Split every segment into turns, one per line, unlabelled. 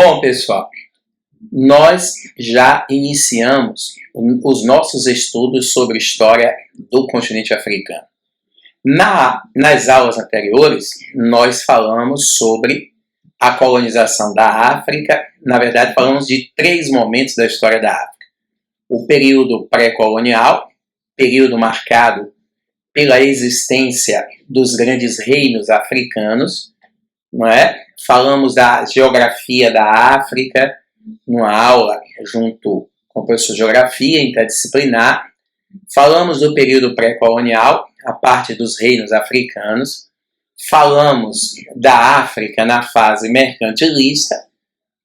Bom, pessoal, nós já iniciamos os nossos estudos sobre história do continente africano. Nas aulas anteriores, nós falamos sobre a colonização da África. Na verdade, falamos de 3 momentos da história da África. O período pré-colonial, período marcado pela existência dos grandes reinos africanos, não é? Falamos da geografia da África, numa aula junto com o professor de Geografia interdisciplinar. Falamos do período pré-colonial, a parte dos reinos africanos. Falamos da África na fase mercantilista,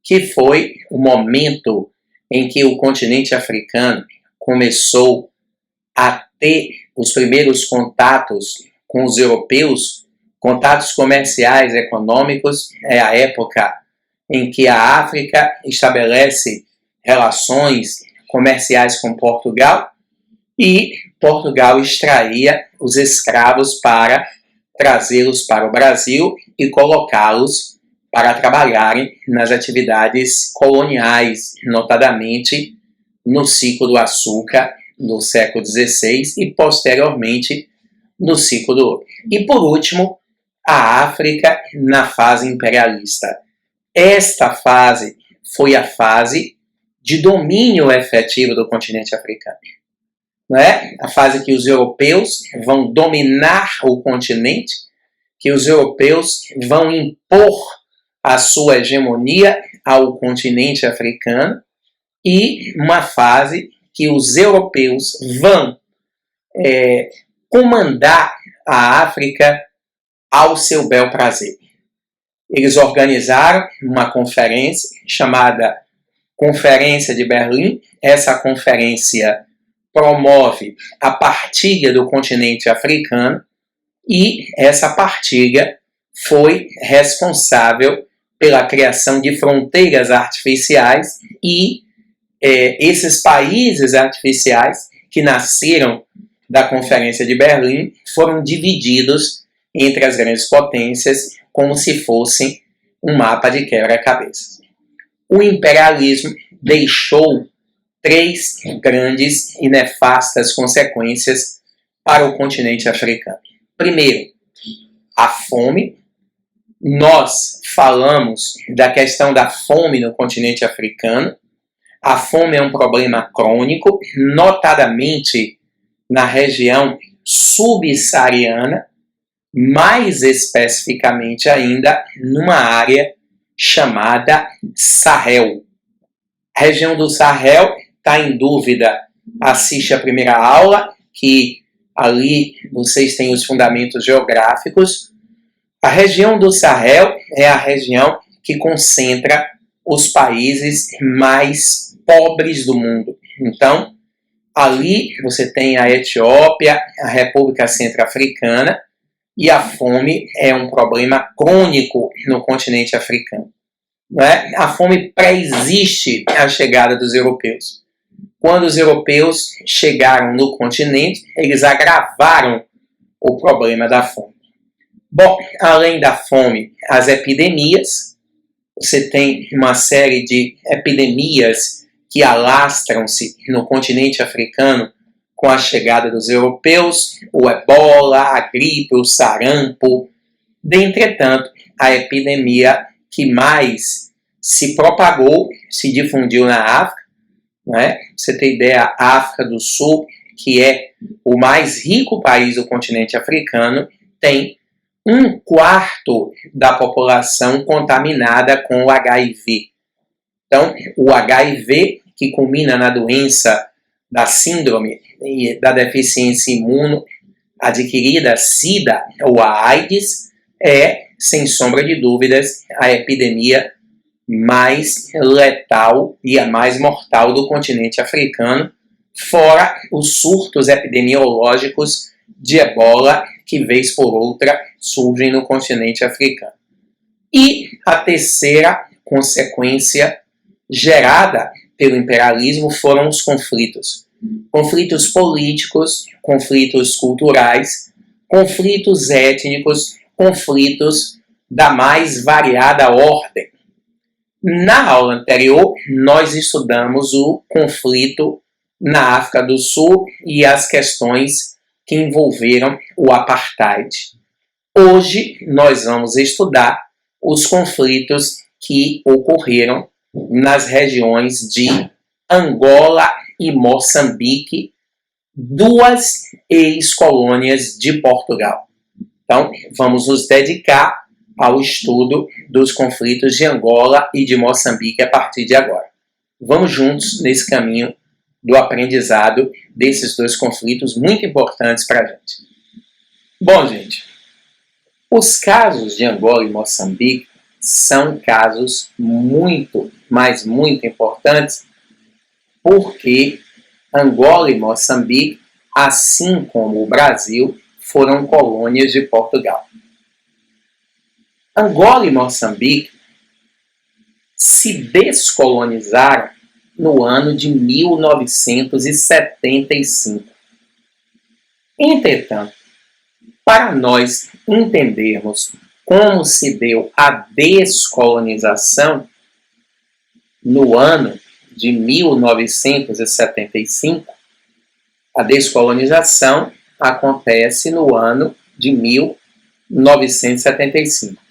que foi o momento em que o continente africano começou a ter os primeiros contatos com os europeus, contatos comerciais e econômicos. É a época em que a África estabelece relações comerciais com Portugal e Portugal extraía os escravos para trazê-los para o Brasil e colocá-los para trabalharem nas atividades coloniais, notadamente no ciclo do açúcar do século XVI e posteriormente no ciclo do ouro. E por último, a África na fase imperialista. Esta fase foi a fase de domínio efetivo do continente africano. Não é? A fase que os europeus vão dominar o continente, que os europeus vão impor a sua hegemonia ao continente africano, e uma fase que os europeus vão comandar a África ao seu bel prazer. Eles organizaram uma conferência chamada Conferência de Berlim. Essa conferência promove a partilha do continente africano e essa partilha foi responsável pela criação de fronteiras artificiais e esses países artificiais que nasceram da Conferência de Berlim foram divididos entre as grandes potências como se fossem um mapa de quebra-cabeças. O imperialismo deixou 3 grandes e nefastas consequências para o continente africano. Primeiro, a fome. Nós falamos da questão da fome no continente africano. A fome é um problema crônico, notadamente na região subsaariana, mais especificamente ainda numa área chamada Sahel. A região do Sahel está em dúvida. Assiste a primeira aula, que ali vocês têm os fundamentos geográficos. A região do Sahel é a região que concentra os países mais pobres do mundo. Então, ali você tem a Etiópia, a República Centro-Africana, e a fome é um problema crônico no continente africano. Não é? A fome pré-existe à chegada dos europeus. Quando os europeus chegaram no continente, eles agravaram o problema da fome. Bom, além da fome, as epidemias. Você tem uma série de epidemias que alastram-se no continente africano com a chegada dos europeus, o ebola, a gripe, o sarampo. Entretanto, a epidemia que mais se propagou, se difundiu na África, não é? Você tem ideia, a África do Sul, que é o mais rico país do continente africano, tem 1/4 da população contaminada com o HIV. Então, o HIV, que culmina na doença da síndrome e da deficiência imuno adquirida, SIDA ou a AIDS, é, sem sombra de dúvidas, a epidemia mais letal e a mais mortal do continente africano, fora os surtos epidemiológicos de ebola que, vez por outra, surgem no continente africano. E a terceira consequência gerada pelo imperialismo foram os conflitos. Conflitos políticos, conflitos culturais, conflitos étnicos, conflitos da mais variada ordem. Na aula anterior, nós estudamos o conflito na África do Sul e as questões que envolveram o apartheid. Hoje, nós vamos estudar os conflitos que ocorreram nas regiões de Angola e Moçambique, duas ex-colônias de Portugal. Então, vamos nos dedicar ao estudo dos conflitos de Angola e de Moçambique a partir de agora. Vamos juntos nesse caminho do aprendizado desses dois conflitos muito importantes para a gente. Bom, gente, os casos de Angola e Moçambique são casos muito, mas muito importantes, porque Angola e Moçambique, assim como o Brasil, foram colônias de Portugal. Angola e Moçambique se descolonizaram no ano de 1975. Entretanto, para nós entendermos como se deu a descolonização no ano de 1975, a descolonização acontece no ano de 1975.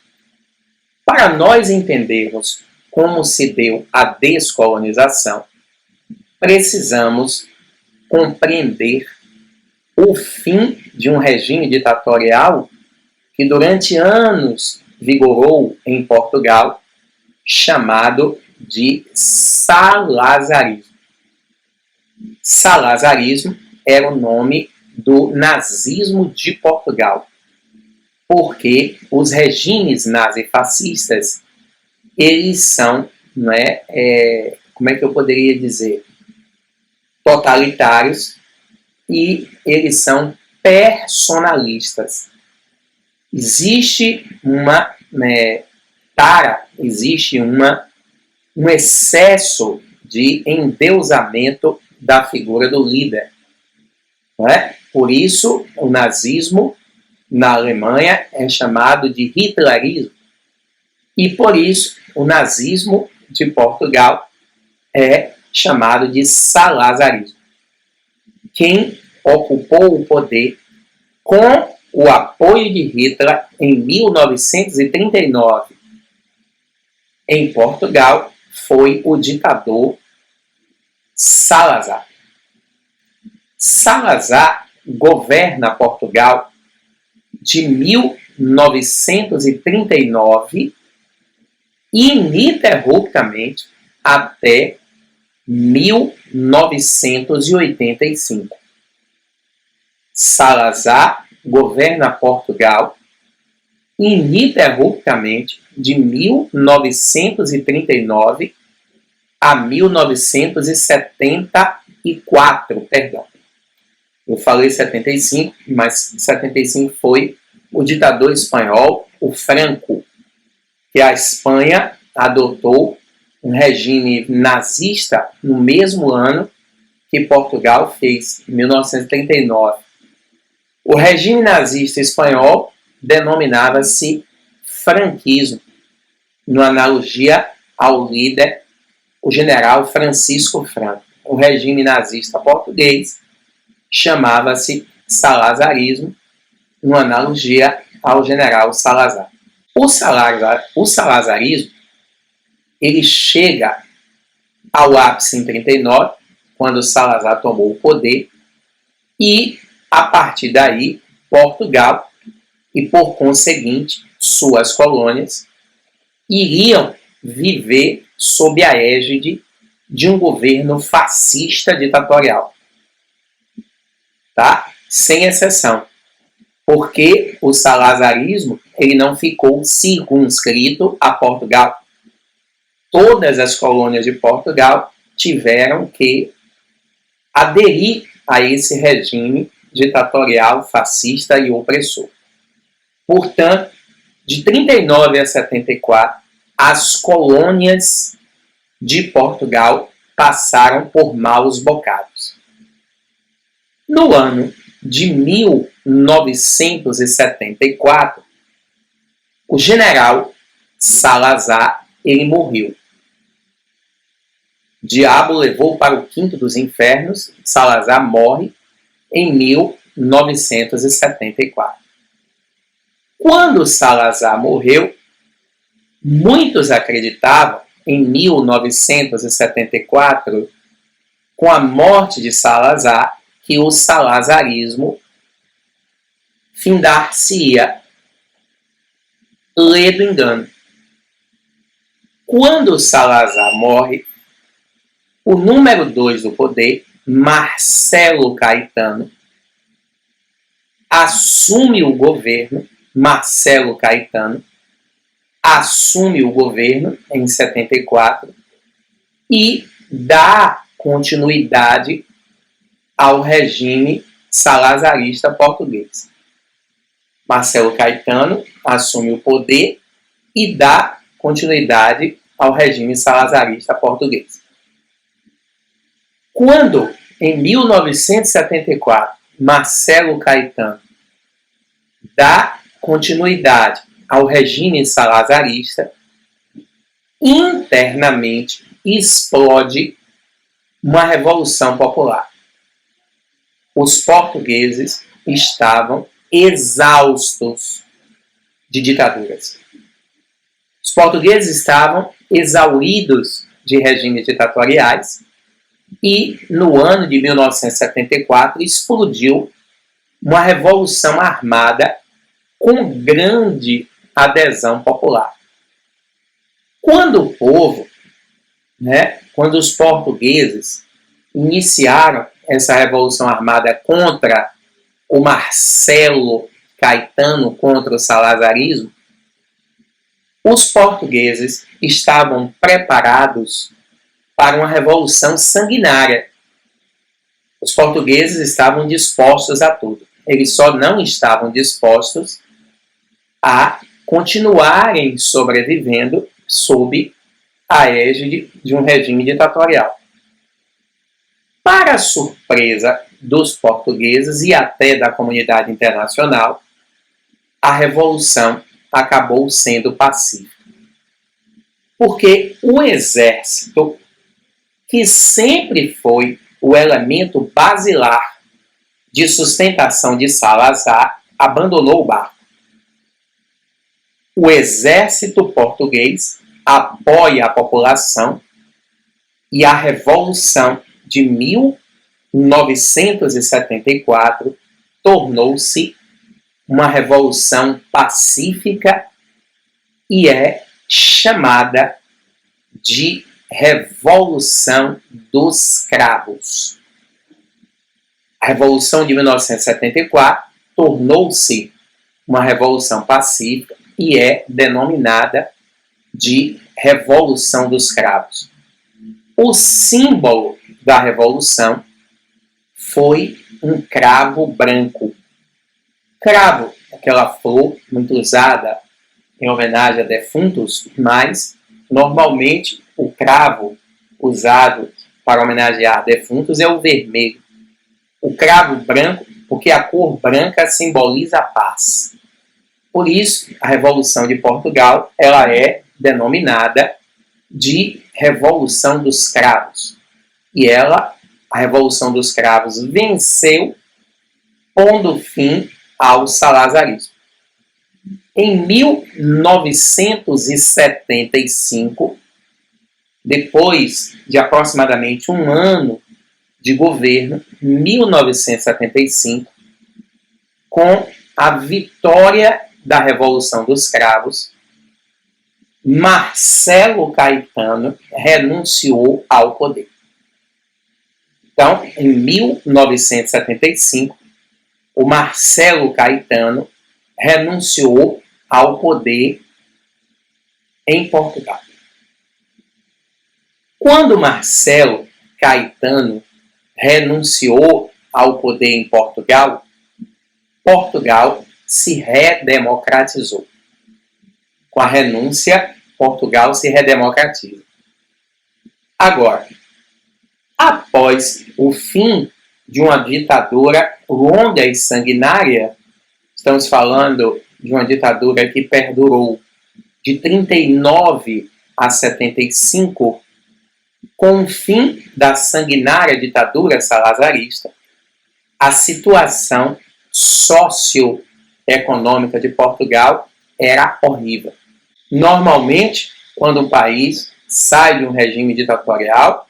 Para nós entendermos como se deu a descolonização, precisamos compreender o fim de um regime ditatorial que durante anos vigorou em Portugal, chamado de salazarismo. Salazarismo era o nome do nazismo de Portugal, porque os regimes nazifascistas, eles são, como é que eu poderia dizer, totalitários, e eles são personalistas. Existe uma existe um excesso de endeusamento da figura do líder. Não é? Por isso, o nazismo na Alemanha é chamado de hitlerismo. E por isso, o nazismo de Portugal é chamado de salazarismo. Quem ocupou o poder com o apoio de Hitler em 1939 em Portugal foi o ditador Salazar. Salazar governa Portugal de 1939 ininterruptamente até 1985. Salazar governa Portugal ininterruptamente de 1939 a 1974, perdão. Eu falei 75, mas 75 foi o ditador espanhol, o Franco, que a Espanha adotou um regime nazista no mesmo ano que Portugal fez, em 1939. O regime nazista espanhol denominava-se franquismo, numa analogia ao líder, o general Francisco Franco. O regime nazista português chamava-se salazarismo, numa analogia ao general Salazar. O salazarismo ele chega ao ápice em 39, quando Salazar tomou o poder, e a partir daí Portugal e por conseguinte suas colônias iriam viver sob a égide de um governo fascista ditatorial. Tá? Sem exceção. Porque o salazarismo ele não ficou circunscrito a Portugal. Todas as colônias de Portugal tiveram que aderir a esse regime ditatorial, fascista e opressor. Portanto, de 39 a 74, as colônias de Portugal passaram por maus bocados. No ano de 1974, o general Salazar ele morreu. Diabo levou para o quinto dos infernos. Salazar morre em 1974. Quando Salazar morreu, muitos acreditavam, em 1974, com a morte de Salazar, que o salazarismo findar-se-ia. Ledo engano. Quando Salazar morre, o número 2 do poder, Marcelo Caetano, assume o governo. Marcelo Caetano assume o governo em 74 e dá continuidade ao regime salazarista português. Marcelo Caetano assume o poder e dá continuidade ao regime salazarista português. Quando, em 1974, Marcelo Caetano dá continuidade ao regime salazarista, internamente explode uma revolução popular. Os portugueses estavam exaustos de ditaduras. Os portugueses estavam exauridos de regimes ditatoriais e, no ano de 1974, explodiu uma revolução armada com grande adesão popular. Quando o povo, quando os portugueses iniciaram essa revolução armada contra o Marcelo Caetano, contra o salazarismo, os portugueses estavam preparados para uma revolução sanguinária. Os portugueses estavam dispostos a tudo. Eles só não estavam dispostos a continuarem sobrevivendo sob a égide de um regime ditatorial. Para a surpresa dos portugueses e até da comunidade internacional, a revolução acabou sendo pacífica. Porque o exército, que sempre foi o elemento basilar de sustentação de Salazar, abandonou o barco. O exército português apoia a população e a revolução de 1974 tornou-se uma revolução pacífica e é chamada de Revolução dos Cravos. A Revolução de 1974 tornou-se uma revolução pacífica e é denominada de Revolução dos Cravos. O símbolo da Revolução foi um cravo branco. Cravo, aquela flor muito usada em homenagem a defuntos, mas normalmente o cravo usado para homenagear defuntos é o vermelho. O cravo branco, porque a cor branca simboliza a paz. Por isso, a Revolução de Portugal ela é denominada de Revolução dos Cravos. E ela, a Revolução dos Cravos, venceu, pondo fim ao salazarismo. Em 1975, depois de aproximadamente um ano de governo, 1975, com a vitória da Revolução dos Cravos, Marcelo Caetano renunciou ao poder. Então, em 1975, o Marcelo Caetano renunciou ao poder em Portugal. Quando Marcelo Caetano renunciou ao poder em Portugal, Portugal se redemocratizou. Com a renúncia, Portugal se redemocratiza. Agora, após o fim de uma ditadura longa e sanguinária, estamos falando de uma ditadura que perdurou de 39 a 75, Com o fim da sanguinária ditadura salazarista, a situação socioeconômica de Portugal era horrível. Normalmente, quando um país sai de um regime ditatorial,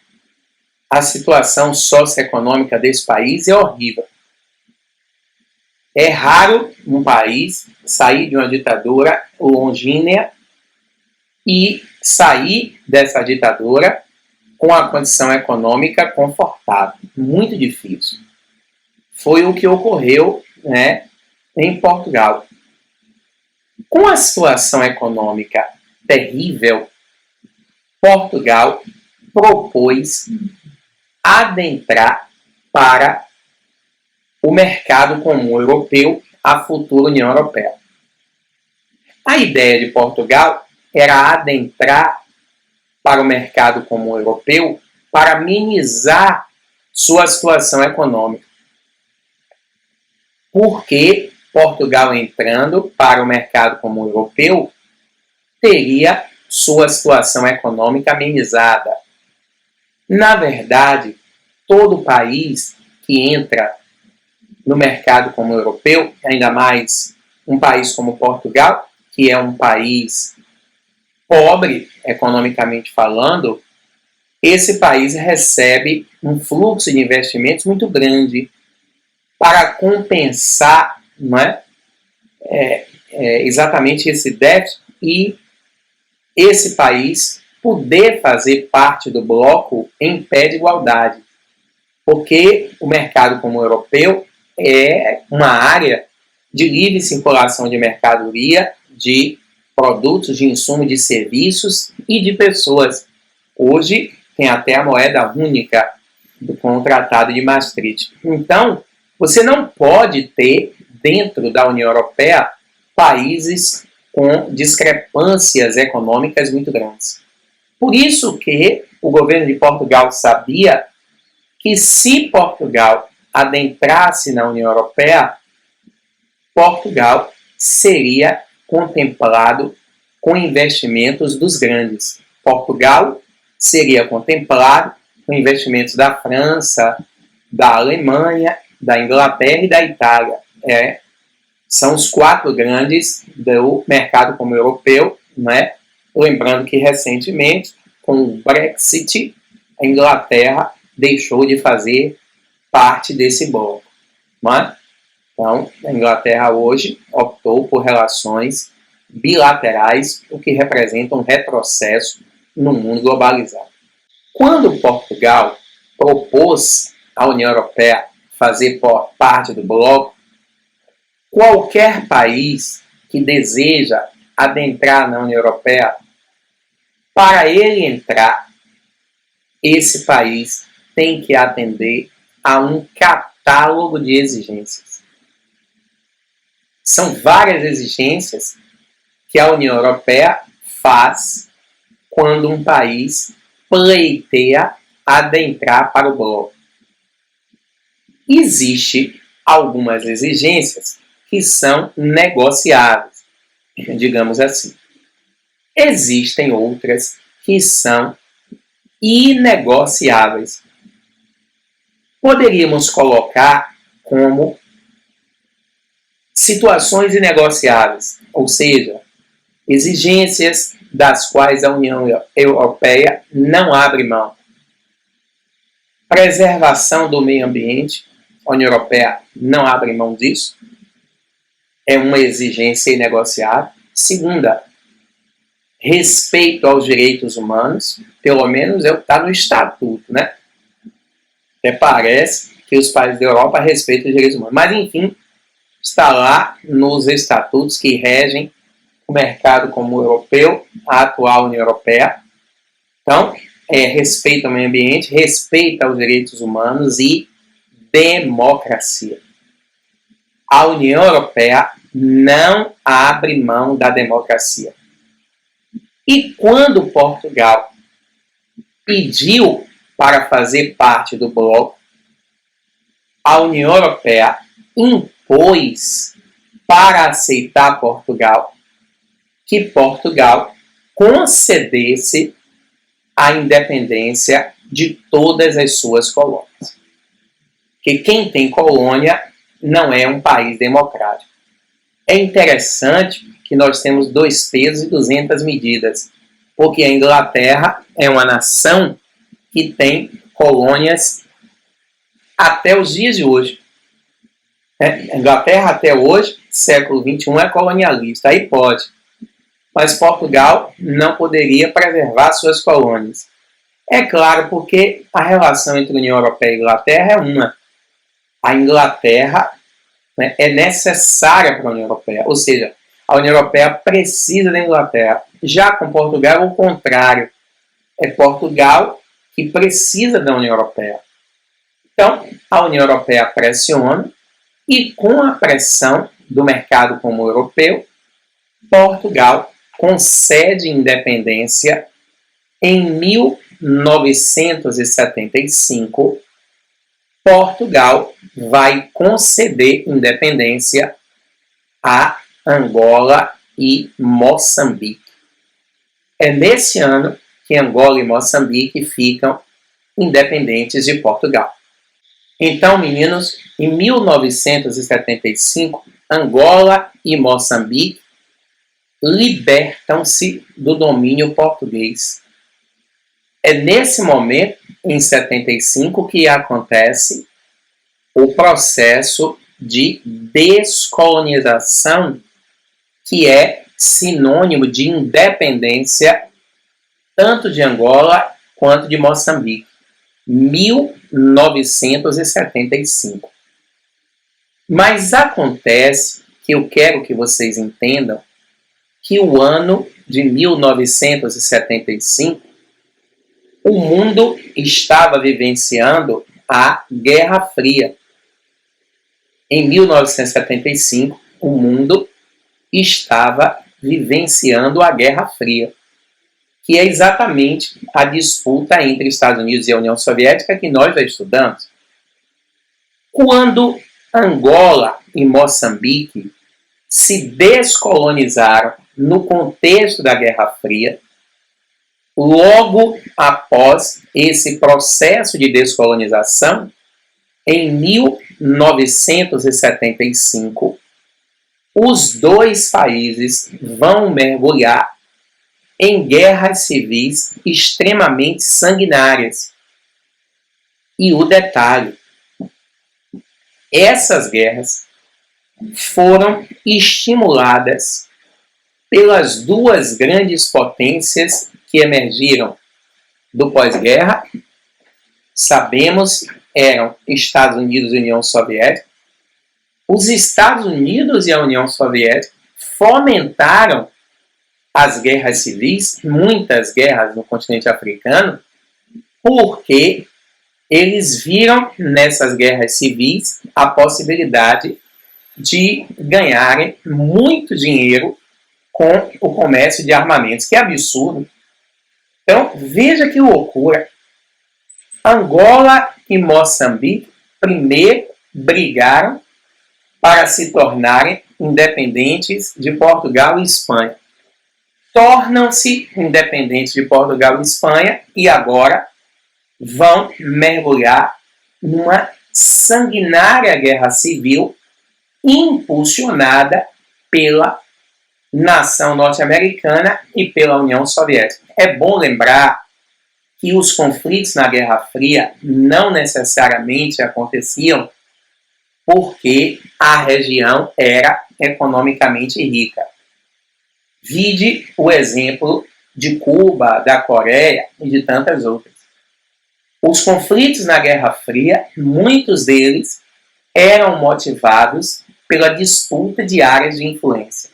a situação socioeconômica desse país é horrível. É raro um país sair de uma ditadura longínqua e sair dessa ditadura com a condição econômica confortável. Muito difícil. Foi o que ocorreu, né, em Portugal. Com a situação econômica terrível, Portugal propôs adentrar para o mercado comum europeu, a futura União Europeia. A ideia de Portugal era adentrar para o mercado comum europeu para minimizar sua situação econômica. Porque Portugal entrando para o mercado comum europeu teria sua situação econômica amenizada. Na verdade, todo país que entra no mercado comum europeu, ainda mais um país como Portugal, que é um país pobre, economicamente falando, esse país recebe um fluxo de investimentos muito grande para compensar, não é? Exatamente esse déficit e esse país poder fazer parte do bloco em pé de igualdade. Porque o mercado comum europeu é uma área de livre circulação de mercadoria, de produtos, de insumos, de serviços e de pessoas. Hoje tem até a moeda única com o Tratado de Maastricht. Então, você não pode ter dentro da União Europeia países com discrepâncias econômicas muito grandes. Por isso que o governo de Portugal sabia que se Portugal adentrasse na União Europeia, Portugal seria contemplado com investimentos dos grandes. Portugal seria contemplado com investimentos da França, da Alemanha, da Inglaterra e da Itália. São os 4 grandes do mercado comum europeu, né? Lembrando que recentemente, com o Brexit, a Inglaterra deixou de fazer parte desse bloco. Né? Então, a Inglaterra hoje optou por relações bilaterais, o que representa um retrocesso no mundo globalizado. Quando Portugal propôs à União Europeia fazer parte do bloco, qualquer país que deseja adentrar na União Europeia, para ele entrar, esse país tem que atender a um catálogo de exigências. São várias exigências que a União Europeia faz quando um país pleiteia adentrar para o bloco. Existem algumas exigências que são negociáveis, digamos assim. Existem outras que são inegociáveis. Poderíamos colocar como situações inegociáveis, ou seja, exigências das quais a União Europeia não abre mão. Preservação do meio ambiente, a União Europeia não abre mão disso. É uma exigência inegociável. Segunda, respeito aos direitos humanos, pelo menos está no estatuto, né? Até parece que os países da Europa respeitam os direitos humanos. Mas, enfim, está lá nos estatutos que regem o mercado comum europeu, a atual União Europeia. Então, respeito ao meio ambiente, respeito aos direitos humanos e democracia. A União Europeia não abre mão da democracia. E quando Portugal pediu para fazer parte do bloco, a União Europeia impôs para aceitar Portugal que Portugal concedesse a independência de todas as suas colônias. Porque quem tem colônia não é um país democrático. É interessante que nós temos 2 pesos e 200 medidas, porque a Inglaterra é uma nação que tem colônias até os dias de hoje. A Inglaterra até hoje, século XXI, é colonialista, aí pode. Mas Portugal não poderia preservar suas colônias. É claro, porque a relação entre a União Europeia e a Inglaterra é uma. A Inglaterra, né, é necessária para a União Europeia, ou seja, a União Europeia precisa da Inglaterra. Já com Portugal é o contrário. É Portugal que precisa da União Europeia. Então, a União Europeia pressiona e, com a pressão do mercado comum europeu, Portugal concede independência em 1975. Portugal vai conceder independência a Angola e Moçambique. É nesse ano que Angola e Moçambique ficam independentes de Portugal. Então, meninos, em 1975, Angola e Moçambique libertam-se do domínio português. É nesse momento, em 75, que acontece o processo de descolonização, que é sinônimo de independência tanto de Angola quanto de Moçambique. 1975. Mas acontece que eu quero que vocês entendam que o ano de 1975, o mundo estava vivenciando a Guerra Fria. Em 1975, o mundo estava vivenciando a Guerra Fria, que é exatamente a disputa entre Estados Unidos e a União Soviética que nós já estudamos. Quando Angola e Moçambique se descolonizaram no contexto da Guerra Fria, logo após esse processo de descolonização, em 1975, os 2 países vão mergulhar em guerras civis extremamente sanguinárias. E o detalhe, essas guerras foram estimuladas pelas 2 grandes potências que emergiram do pós-guerra. Sabemos, eram Estados Unidos e União Soviética. Os Estados Unidos e a União Soviética fomentaram as guerras civis, muitas guerras no continente africano, porque eles viram nessas guerras civis a possibilidade de ganharem muito dinheiro com o comércio de armamentos. Que absurdo! Então, veja que loucura. Angola e Moçambique primeiro brigaram para se tornarem independentes de Portugal e Espanha. Tornam-se independentes de Portugal e Espanha e agora vão mergulhar numa sanguinária guerra civil impulsionada pela nação norte-americana e pela União Soviética. É bom lembrar que os conflitos na Guerra Fria não necessariamente aconteciam porque a região era economicamente rica. Vide o exemplo de Cuba, da Coreia e de tantas outras. Os conflitos na Guerra Fria, muitos deles eram motivados pela disputa de áreas de influência.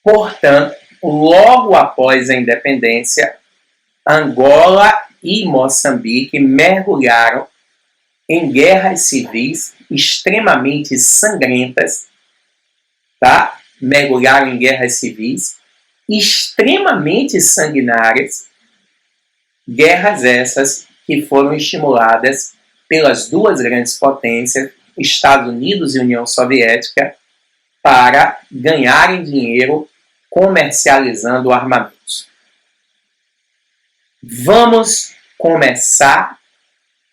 Portanto, logo após a independência, Angola e Moçambique mergulharam em guerras civis extremamente sangrentas, tá? Mergulharam em guerras civis extremamente sanguinárias, guerras essas que foram estimuladas pelas 2 grandes potências, Estados Unidos e União Soviética, para ganharem dinheiro comercializando armamentos. Vamos começar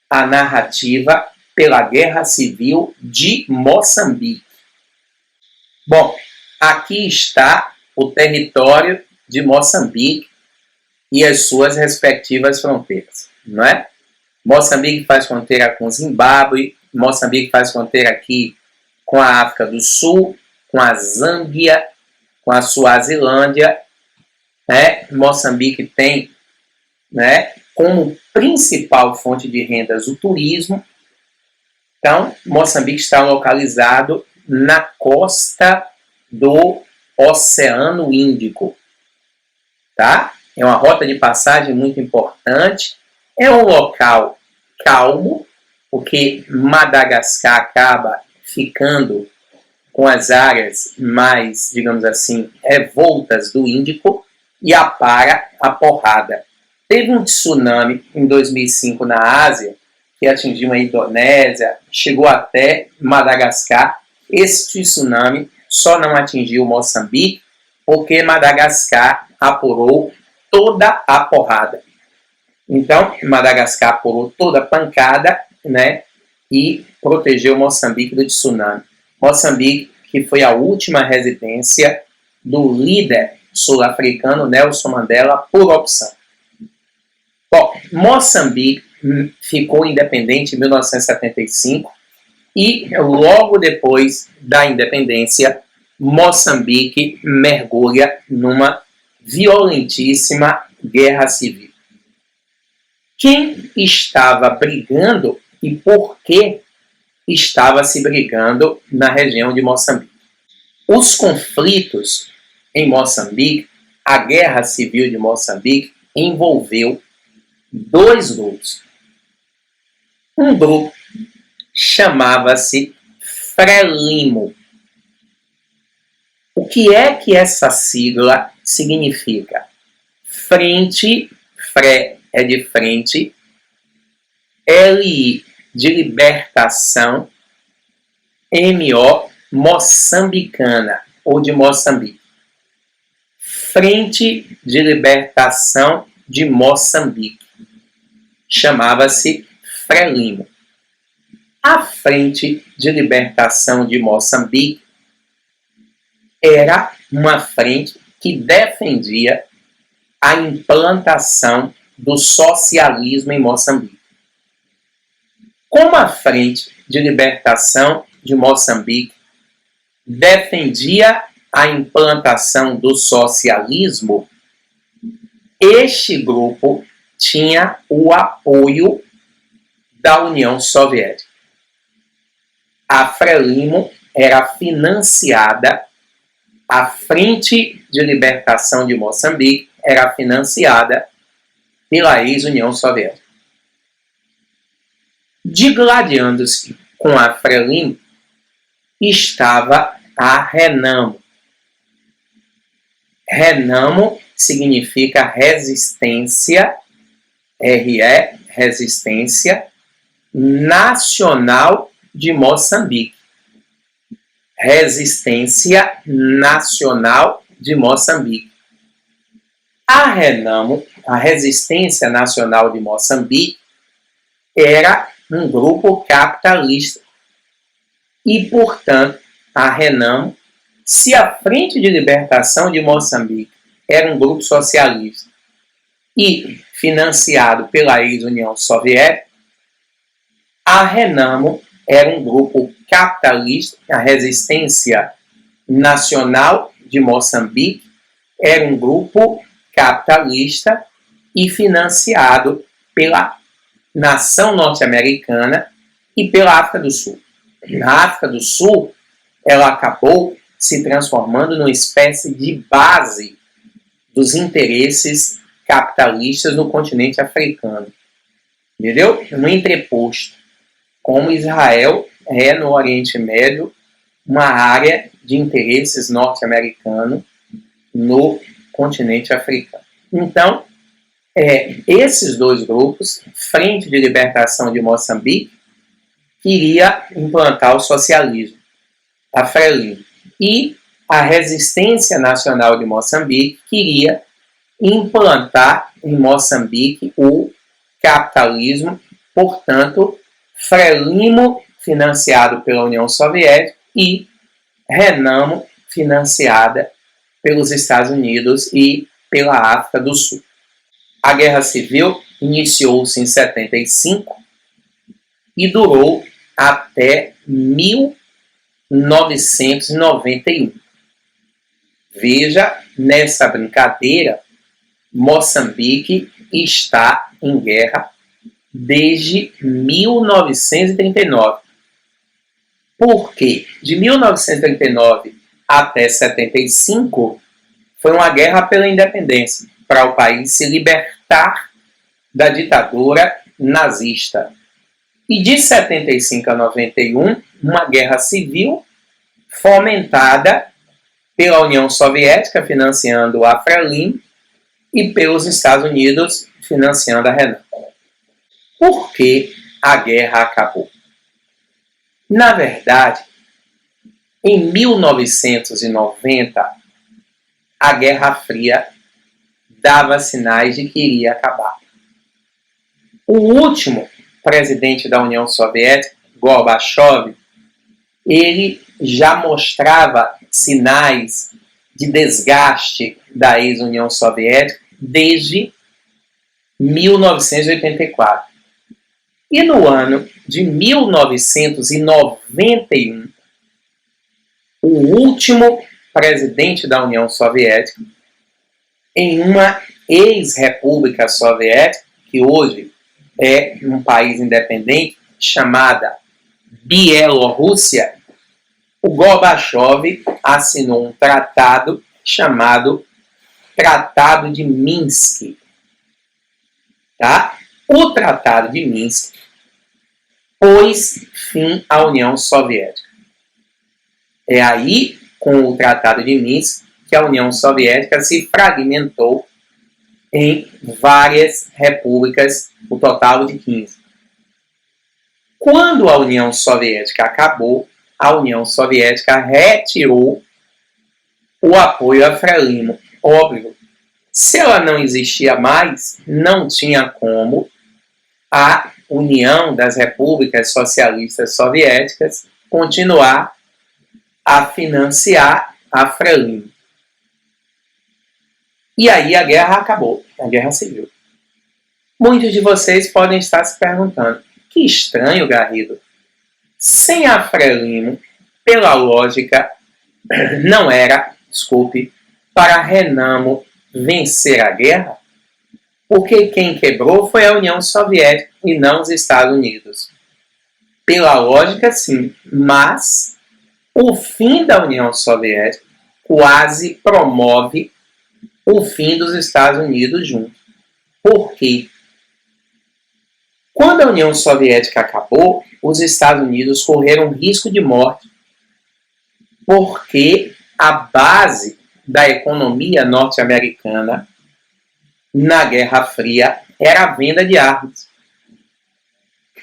a narrativa pela Guerra Civil de Moçambique. Bom, aqui está o território de Moçambique e as suas respectivas fronteiras, não é? Moçambique faz fronteira com Zimbábue, Moçambique faz fronteira aqui com a África do Sul, com a Zâmbia, com a Suazilândia, né? Moçambique tem, né, como principal fonte de rendas o turismo. Então, Moçambique está localizado na costa do Oceano Índico, tá? É uma rota de passagem muito importante. É um local calmo, porque Madagascar acaba ficando com as áreas mais, digamos assim, revoltas do Índico e apara a porrada. Teve um tsunami em 2005 na Ásia, que atingiu a Indonésia, chegou até Madagascar. Esse tsunami só não atingiu Moçambique, porque Madagascar apurou toda a porrada. Então, Madagascar apurou toda a pancada, né, e protegeu Moçambique do tsunami. Moçambique, que foi a última residência do líder sul-africano Nelson Mandela por opção. Bom, Moçambique ficou independente em 1975 e logo depois da independência, Moçambique mergulha numa violentíssima guerra civil. Quem estava brigando e por que estava se brigando na região de Moçambique? Os conflitos em Moçambique, a guerra civil de Moçambique, envolveu dois grupos. Um grupo chamava-se Frelimo. O que é que essa sigla significa? Frente, Fre é de frente, LI de libertação, MO moçambicana ou de Moçambique. Frente de Libertação de Moçambique. Chamava-se Frelimo. A Frente de Libertação de Moçambique era uma frente que defendia a implantação do socialismo em Moçambique. Como a Frente de Libertação de Moçambique defendia a implantação do socialismo, este grupo tinha o apoio da União Soviética. A Frelimo era financiada, a Frente de Libertação de Moçambique era financiada pela ex-União Soviética. Digladiando-se com a Frelimo estava a Renamo. Renamo significa resistência, RE, resistência nacional de Moçambique. Resistência nacional de Moçambique. A Renamo, a Resistência Nacional de Moçambique, era um grupo capitalista. E, portanto, a Renamo, se a Frente de Libertação de Moçambique era um grupo socialista e financiado pela ex-União Soviética, a Renamo era um grupo capitalista, a Resistência Nacional de Moçambique era um grupo capitalista e financiado pela nação norte-americana e pela África do Sul. Na África do Sul, ela acabou se transformando numa espécie de base dos interesses capitalistas no continente africano. Entendeu? Um entreposto. Como Israel é no Oriente Médio uma área de interesses norte-americano no continente africano. Então, esses dois grupos, Frente de Libertação de Moçambique, queria implantar o socialismo, a Frelimo, e a Resistência Nacional de Moçambique queria implantar em Moçambique o capitalismo, portanto, Frelimo, financiado pela União Soviética, e Renamo, financiada pelos Estados Unidos e pela África do Sul. A Guerra Civil iniciou-se em 75 e durou até 1991. Veja, nessa brincadeira, Moçambique está em guerra desde 1939. Por quê? De 1939 até 75 foi uma guerra pela independência, para o país se libertar da ditadura nazista. E de 75 a 91, uma guerra civil fomentada pela União Soviética, financiando a Frelimo, e pelos Estados Unidos, financiando a Renamo. Por que a guerra acabou? Na verdade, em 1990, a Guerra Fria dava sinais de que iria acabar. O último presidente da União Soviética, Gorbachev, ele já mostrava sinais de desgaste da ex-União Soviética desde 1984. E no ano de 1991, o último presidente da União Soviética, em uma ex-república soviética, que hoje é um país independente, chamada Bielorrússia, o Gorbachev assinou um tratado chamado Tratado de Minsk. Tá? O Tratado de Minsk pôs fim à União Soviética. É aí, com o Tratado de Minsk, que a União Soviética se fragmentou em várias repúblicas, o total de 15. Quando a União Soviética acabou, a União Soviética retirou o apoio a Frelimo. Óbvio, se ela não existia mais, não tinha como a União das Repúblicas Socialistas Soviéticas continuar a financiar a Frelimo. E aí a guerra acabou, a guerra civil. Muitos de vocês podem estar se perguntando, que estranho, Garrido. Sem a Frelimo, pela lógica, não era, para a Renamo vencer a guerra, porque quem quebrou foi a União Soviética e não os Estados Unidos. Pela lógica, sim, mas o fim da União Soviética quase promove o fim dos Estados Unidos junto. Por quê? Quando a União Soviética acabou, os Estados Unidos correram risco de morte, porque a base da economia norte-americana na Guerra Fria era a venda de armas.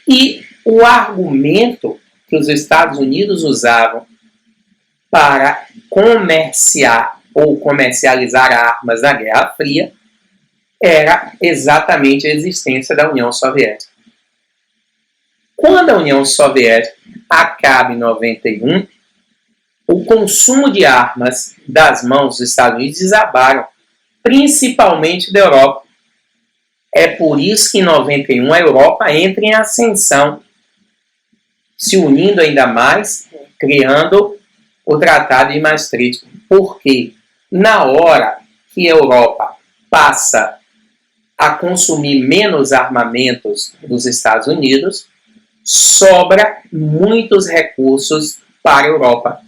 E o argumento que os Estados Unidos usavam para comerciar ou comercializar armas na Guerra Fria era exatamente a existência da União Soviética. Quando a União Soviética acaba em 91, o consumo de armas das mãos dos Estados Unidos desabaram, principalmente da Europa. É por isso que em 91 a Europa entra em ascensão, se unindo ainda mais, criando o Tratado de Maastricht. Porque na hora que a Europa passa a consumir menos armamentos dos Estados Unidos, sobra muitos recursos para a Europa.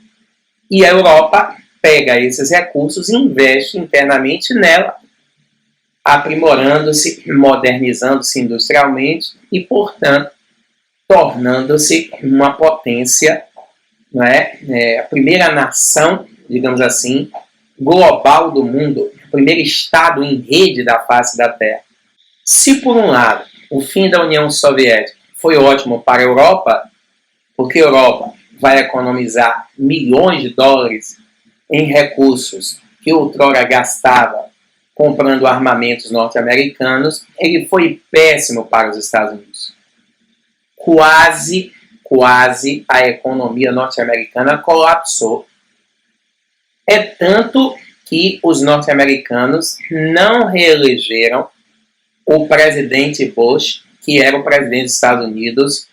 E a Europa pega esses recursos e investe internamente nela, aprimorando-se, modernizando-se industrialmente e, portanto, tornando-se uma potência, não é? A primeira nação, digamos assim, global do mundo, o primeiro Estado em rede da face da Terra. Se, por um lado, o fim da União Soviética foi ótimo para a Europa, porque a Europa vai economizar milhões de dólares em recursos que outrora gastava comprando armamentos norte-americanos, ele foi péssimo para os Estados Unidos. Quase a economia norte-americana colapsou. É tanto que os norte-americanos não reelegeram o presidente Bush, que era o presidente dos Estados Unidos,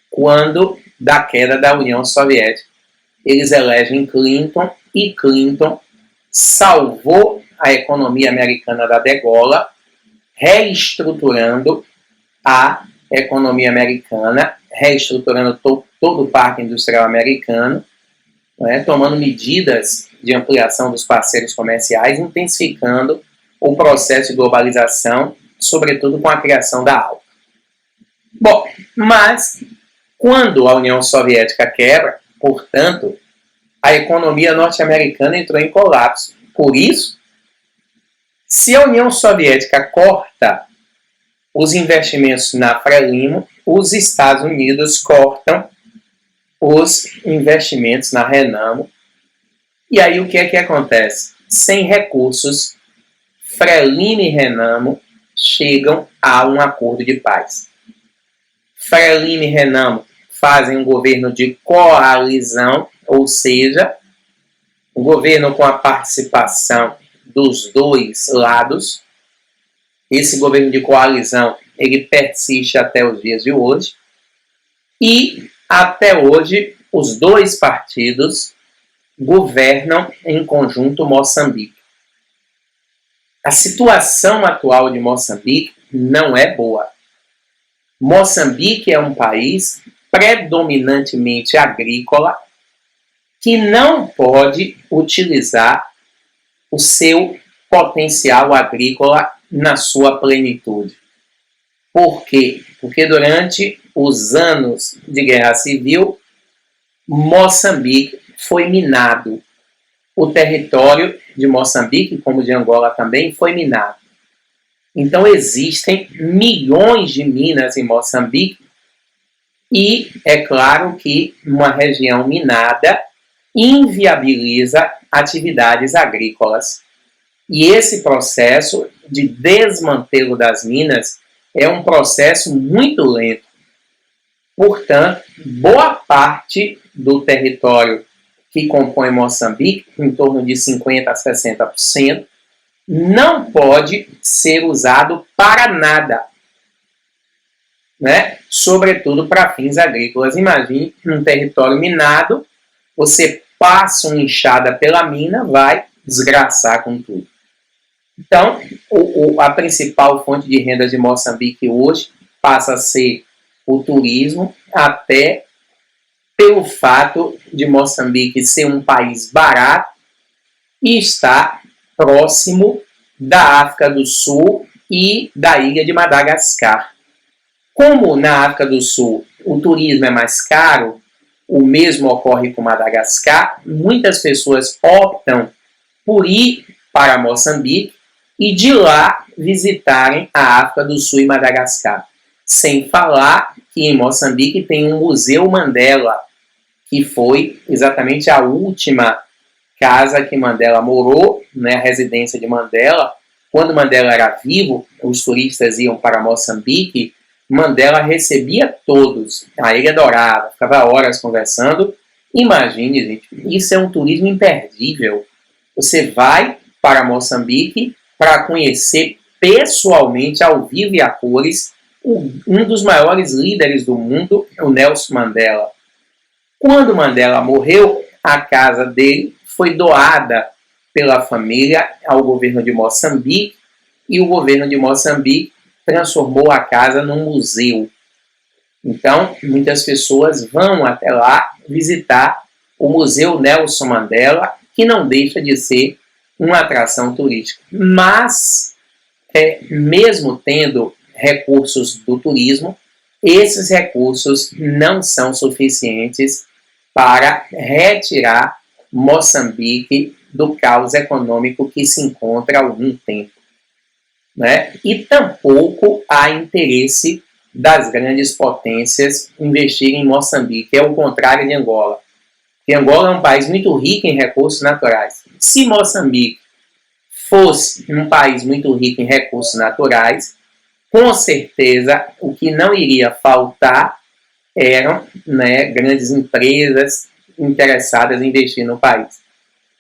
quando da queda da União Soviética. Eles elegem Clinton, e Clinton salvou a economia americana da degola, reestruturando a economia americana, reestruturando todo o parque industrial americano, né, tomando medidas de ampliação dos parceiros comerciais, intensificando o processo de globalização, sobretudo com a criação da ALCA. Bom, mas quando a União Soviética quebra, portanto, a economia norte-americana entrou em colapso. Por isso, se a União Soviética corta os investimentos na Frelimo, os Estados Unidos cortam os investimentos na Renamo. E aí o que é que acontece? Sem recursos, Frelimo e Renamo chegam a um acordo de paz. Frelimo e Renamo fazem um governo de coalizão, ou seja, um governo com a participação dos dois lados. Esse governo de coalizão, ele persiste até os dias de hoje. E, até hoje, os dois partidos governam em conjunto Moçambique. A situação atual de Moçambique não é boa. Moçambique é um país predominantemente agrícola que não pode utilizar o seu potencial agrícola na sua plenitude. Por quê? Porque durante os anos de guerra civil, Moçambique foi minado. O território de Moçambique, como de Angola também, foi minado. Então existem milhões de minas em Moçambique e é claro que uma região minada inviabiliza atividades agrícolas. E esse processo de desmantelo das minas é um processo muito lento. Portanto, boa parte do território que compõe Moçambique, em torno de 50% a 60%, não pode ser usado para nada, né? Sobretudo para fins agrícolas. Imagine um território minado, você passa uma enxada pela mina, vai desgraçar com tudo. Então, a principal fonte de renda de Moçambique hoje passa a ser o turismo, até pelo fato de Moçambique ser um país barato e estar próximo da África do Sul e da ilha de Madagascar. Como na África do Sul o turismo é mais caro, o mesmo ocorre com Madagascar, muitas pessoas optam por ir para Moçambique e de lá visitarem a África do Sul e Madagascar. Sem falar que em Moçambique tem um Museu Mandela, que foi exatamente a última casa que Mandela morou, né, a residência de Mandela. Quando Mandela era vivo, os turistas iam para Moçambique, Mandela recebia todos, a Ilha Dourada, ficava horas conversando. Imagine, gente, isso é um turismo imperdível. Você vai para Moçambique para conhecer pessoalmente, ao vivo e a cores, um dos maiores líderes do mundo, o Nelson Mandela. Quando Mandela morreu, a casa dele foi doada pela família ao governo de Moçambique, e o governo de Moçambique transformou a casa num museu. Então, muitas pessoas vão até lá visitar o Museu Nelson Mandela, que não deixa de ser uma atração turística. Mas, mesmo tendo recursos do turismo, esses recursos não são suficientes para retirar Moçambique do caos econômico que se encontra há algum tempo, né? E tampouco há interesse das grandes potências investirem em Moçambique, é o contrário de Angola. Porque Angola é um país muito rico em recursos naturais. Se Moçambique fosse um país muito rico em recursos naturais, com certeza o que não iria faltar eram, né, grandes empresas interessadas em investir no país.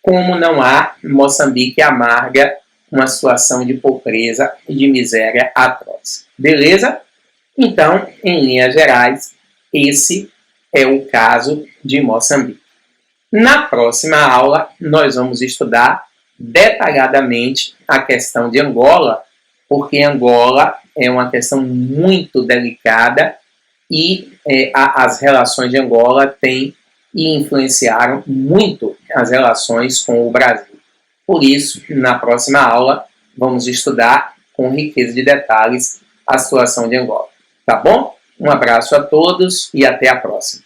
Como não há, Moçambique amarga uma situação de pobreza e de miséria atroz. Beleza? Então, em linhas gerais, esse é o caso de Moçambique. Na próxima aula, nós vamos estudar detalhadamente a questão de Angola, porque Angola é uma questão muito delicada e as relações de Angola têm e influenciaram muito as relações com o Brasil. Por isso, na próxima aula, vamos estudar com riqueza de detalhes a situação de Angola. Tá bom? Um abraço a todos e até a próxima.